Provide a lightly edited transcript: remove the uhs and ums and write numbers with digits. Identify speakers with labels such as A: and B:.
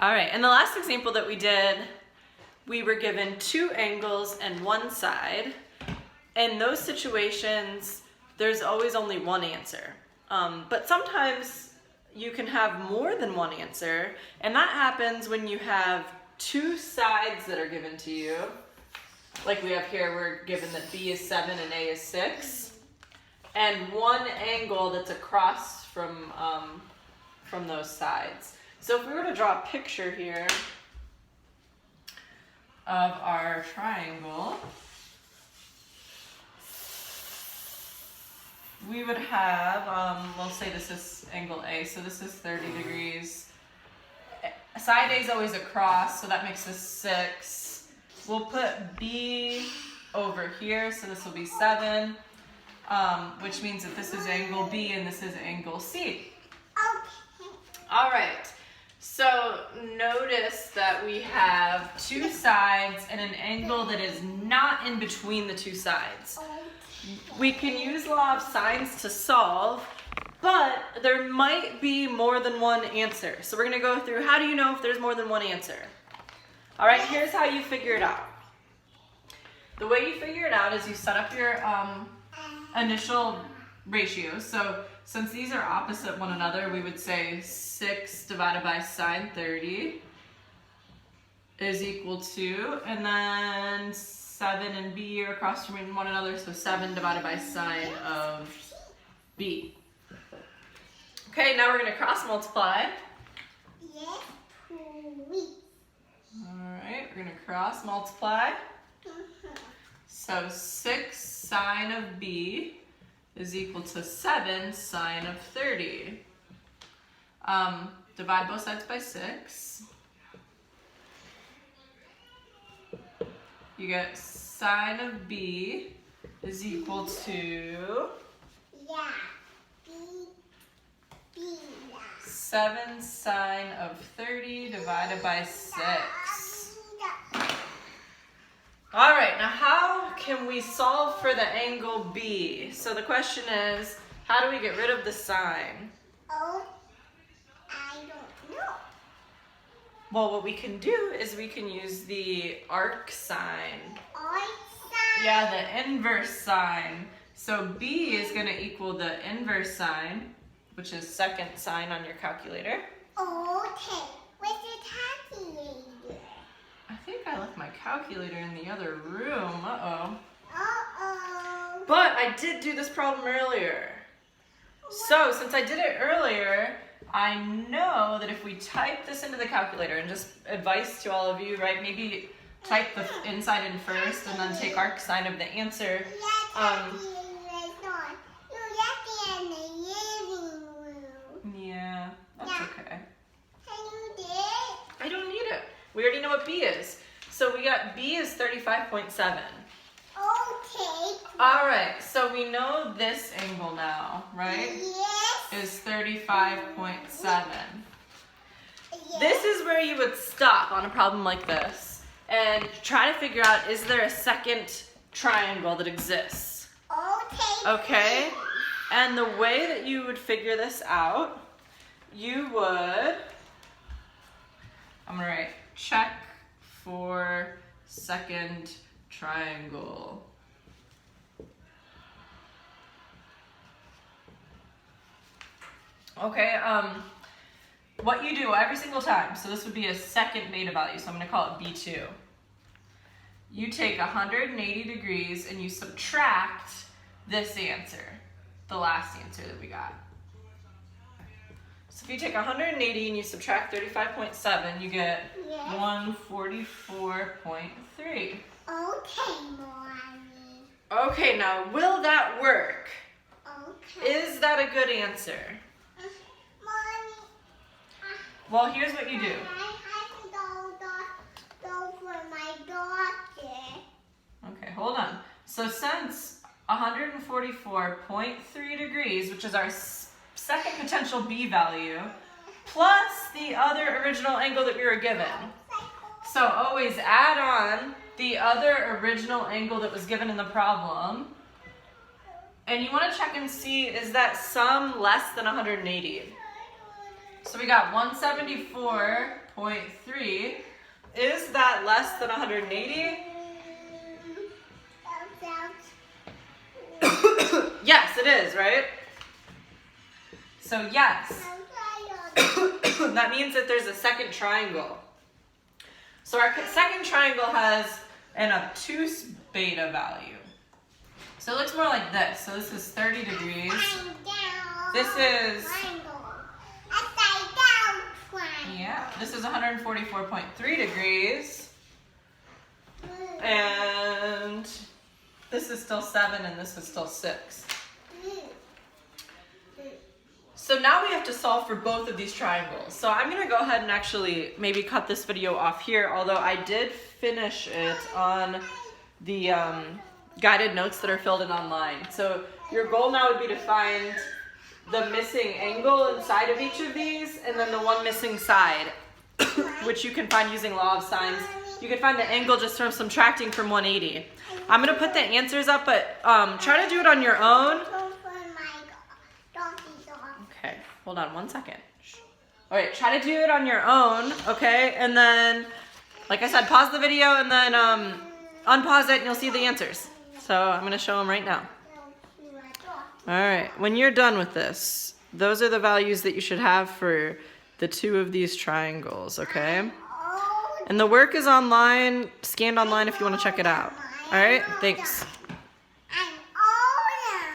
A: All right, and the last example that we did, we were given two angles and one side. In those situations, there's always only one answer. But sometimes you can have more than one answer, and that happens when you have two sides that are given to you. Like we have here, we're given that B is 7 and A is 6. And one angle that's across from those sides. So if we were to draw a picture here of our triangle, we would have, we'll say this is angle A, so this is 30 degrees. Side A is always across, so that makes this 6. We'll put B over here, so this will be 7, which means that this is angle B and this is angle C.
B: Okay.
A: All right, so notice that we have two sides and an angle that is not in between the two sides. We can use law of sines to solve, but there might be more than one answer. So we're going to go through, how do you know if there's more than one answer? All right, here's how you figure it out. The way you figure it out is you set up your initial ratios. So since these are opposite one another, we would say 6 divided by sine 30 is equal to, and then 7 and B are across from one another, so 7 divided by sine of B. Okay, now we're going to cross multiply.
B: Yes, please.
A: Alright, we're going to cross multiply. So 6 sine of B is equal to 7 sine of 30. Divide both sides by 6. You get sine of B is equal to
B: B.
A: 7 sine of 30 divided by 6. All right, now how can we solve for the angle B? So the question is, how do we get rid of the sine?
B: Oh, I don't know.
A: Well, what we can do is we can use the arc sine.
B: Arc sine?
A: Yeah, the inverse sine. So B is going to equal the inverse sine, which is second sine on your calculator.
B: Okay, where's your calculator?
A: I think I left my calculator in the other room. Uh-oh.
B: Uh-oh.
A: But I did do this problem earlier. So since I did it earlier, I know that if we type this into the calculator, and just advice to all of you, right? Maybe type the inside in first and then take arc sine of the answer. Yeah, that's okay. I don't need it. We already know what B is. So we got B is 35.7.
B: Okay.
A: All right, so we know this angle now, right?
B: Yes.
A: Is 35.7.
B: Yes.
A: This is where you would stop on a problem like this and try to figure out, is there a second triangle that exists?
B: Okay.
A: Okay? And the way that you would figure this out, you would, I'm gonna write check for second triangle. Okay, what you do every single time, so this would be a second beta value, so I'm going to call it B2. You take 180 degrees and you subtract this answer, the last answer that we got. So if you take 180 and you subtract 35.7, you get 144.3.
B: Okay, Mommy.
A: Okay, now will that work?
B: Okay.
A: Is that a good answer?
B: Mommy.
A: Well, here's what you do.
B: I have to go for my doctor.
A: Okay, hold on. So since 144.3 degrees, which is our second potential B value, plus the other original angle that we were given. So always add on the other original angle that was given in the problem. And you want to check and see, is that sum less than 180? So we got 174.3. Is that less than 180? Yes, it is, right? So yes. That means that there's a second triangle. So our second triangle has an obtuse beta value. So it looks more like this. So this is 30 degrees. This is, yeah, this is 144.3 degrees. And this is still 7 and this is still 6. So now we have to solve for both of these triangles. So I'm gonna go ahead and actually maybe cut this video off here, although I did finish it on the guided notes that are filled in online. So your goal now would be to find the missing angle inside of each of these and then the one missing side, which you can find using law of sines. You can find the angle just from subtracting from 180. I'm gonna put the answers up, but try to do it on your own. Okay, hold on 1 second. All right, try to do it on your own, okay? And then, like I said, pause the video and then unpause it and you'll see the answers. So I'm gonna show them right now. All right, when you're done with this, those are the values that you should have for the 2 of these triangles, okay? And the work is online, scanned online if you wanna check it out. All right, thanks.